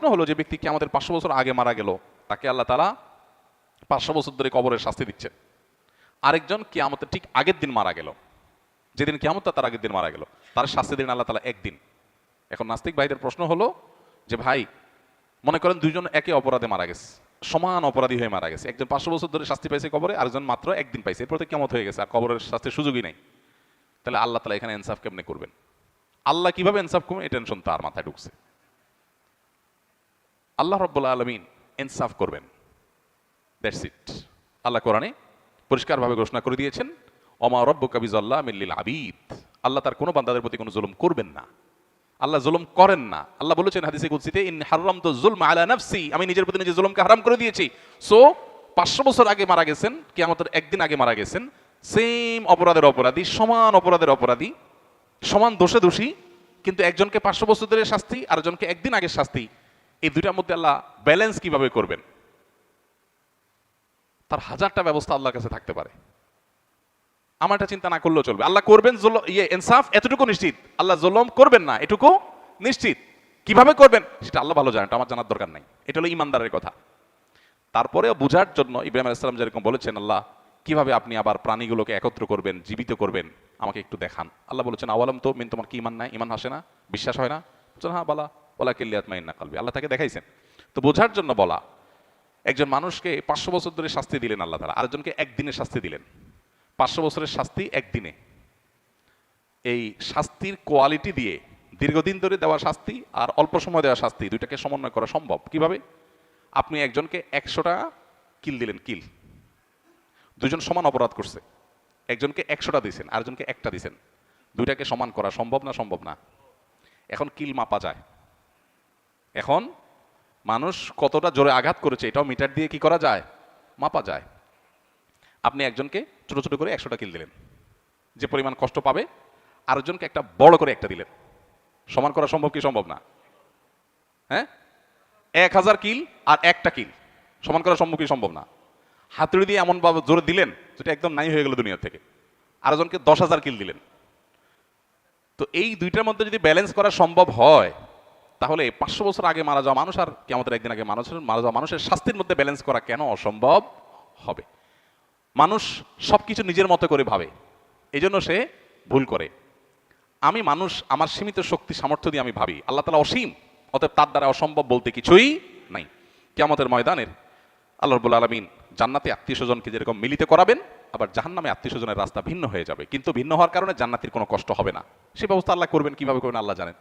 প্রশ্ন হলো যে ব্যক্তি কি আমাদের 500 বছর আগে মারা গেল, তাকে আল্লাহ তাআলা 500 বছর ধরে কবরের শাস্তি দিচ্ছেন। আরেকজন কিয়ামতের ঠিক আগের দিন মারা গেল, যেদিন কিয়ামত তার আগের দিন মারা গেল, তার শাস্তি দিন আল্লাহ তাআলা একদিন। এখন নাস্তিক ভাইদের প্রশ্ন হলো যে ভাই, মনে করেন দুইজন একে অপরাধে মারা গেছে, সমান অপরাধী হয়ে মারা গেছে, একজন 500 বছর ধরে শাস্তি পাইছে কবরে, আরেকজন মাত্র একদিন পাইছে, এরপর তো কিয়ামত হয়ে গেছে, আর কবরের শাস্তির সুযোগই নেই। তাহলে আল্লাহ তাআলা এখানে ইনসাফ কেমনে করবেন? আল্লাহ কিভাবে ইনসাফ করবেন এই টেনশন তার মাথায় ঢুকছে। আল্লাহ রাব্বুল আলামিন ইনসাফ করবেন, দ্যাটস ইট। আল্লাহ কোরআনে পরিষ্কারভাবে ঘোষণা করে দিয়েছেন, ওমা রাব্বুকা বিযাল্লামিল লিল আবিদ। আল্লাহ তার কোনো বান্দাদের প্রতি কোনো জুলুম করবেন না, আল্লাহ জুলুম করেন না। আল্লাহ বলেছেন হাদিসে কুদসিতে, ইন্নী হারামতু যুলমা আলা নাফসি, আমি নিজের প্রতি নিজে জুলুমকে হারাম করে দিয়েছি। সো 500 বছর আগে মারা গেছেন, কিয়ামতের একদিন আগে মারা গেছেন, সেম অপরাধের অপরাধী, সমান অপরাধের অপরাধী, সমান দোষে দোষী, কিন্তু একজনকে 500 বছর ধরে শাস্তি, আরেকজনকে একদিন আগে শাস্তি। এই দুইটার মধ্যে আল্লাহ ব্যালেন্স কিভাবে করবেন? তার হাজারটা ব্যবস্থা আল্লাহর কাছে থাকতে পারে, আমার এটা চিন্তা না করলেও চলবে। আল্লাহ করবেন ইনসাফ, এতটুকু নিশ্চিত। আল্লাহ জুলুম করবেন না, এটুকু নিশ্চিত। কিভাবে করবেন সেটা আল্লাহ ভালো জানেন, আমার জানার দরকার নাই। এটা হলো ইমানদারের কথা। তারপরেও বোঝার জন্য ইব্রাহিম আলাইহিস সালাম যেরকম বলেছেন, আল্লাহ কিভাবে আপনি আবার প্রাণীগুলোকে একত্র করবেন, জীবিত করবেন, আমাকে একটু দেখান। আল্লাহ বলেছেন, আওয়ালাম তো মিন, তোমার কি ইমান নাই? ইমান আসে না, বিশ্বাস হয় না? বলছেন হ্যাঁ বালা ওয়ালা কিল্লিয়াতমাইন্না কলবি। আল্লাহ তাকে দেখাইছেন। তো বোঝার জন্য বলা, একজন মানুষকে 500 বছর ধরে শাস্তি দিলেন আল্লাহ তাআলা, আরেকজনকে একদিনে শাস্তি দিলেন। 500 বছরের শাস্তি একদিনে, এই শাস্তির কোয়ালিটি দিয়ে দীর্ঘদিন ধরে দেওয়া শাস্তি আর অল্প সময় দেওয়া শাস্তি দুইটাকে সমন্বয় করা সম্ভব কিভাবে? আপনি একজনকে 100টা কিল দিলেন, কিল, দুজন সমান অপরাধ করছে, একজনকে 100টা দিয়েছেন, আরেকজনকে একটা দিয়েছেন, দুইটাকে সমান করা সম্ভব না? সম্ভব না। এখন কিল মাপা যায়, এখন মানুষ কতটা জোরে আঘাত করেছে এটাও মিটার দিয়ে কি করা যায়? মাপা যায়। আপনি একজনকে ছোট ছোট করে 100টা কিল দিলেন, যে পরিমাণ কষ্ট পাবে, আরেকজনকে একটা বড় করে একটা দিলেন, সমান করা সম্ভব কি সম্ভব না? হ্যাঁ, 1000 কিল আর একটা কিল সমান করা সম্ভব কি সম্ভব না? হাতুড়ি দিয়ে এমন ভাবে জোরে দিলেন যেটা একদম নাই হয়ে গেল দুনিয়া থেকে। আরেকজনকে 10,000 কিল দিলেন। তো এই দুইটার মধ্যে যদি ব্যালেন্স করা সম্ভব হয়, তাহলে 500 বছর আগে মারা যাওয়া মানুষ আর কিয়ামতের একদিন আগে মারা যাওয়া মানুষের শাস্তির মধ্যে ব্যালেন্স করা কেন অসম্ভব হবে? মানুষ সবকিছু নিজের মতো করে ভাবে, এই জন্য সে ভুল করে। আমি মানুষ, আমার সীমিত শক্তি সামর্থ্য দিয়ে আমি ভাবি, আল্লাহ তাআলা অসীম, অতএব তার দ্বারা অসম্ভব বলতে কিছুই নাই। কিয়ামতের ময়দানের আল্লাহ রাব্বুল আলামিন জান্নাতে আত্মীয় স্বজনকে যেরকম মিলিত করাবেন, আবার জাহান্নামে আত্মীয় স্বজনের রাস্তা ভিন্ন হয়ে যাবে, কিন্তু ভিন্ন হওয়ার কারণে জান্নাতের কোনো কষ্ট হবে না। সেই ব্যবস্থা আল্লাহ করবেন, কিভাবে করবেন আল্লাহ জানেন।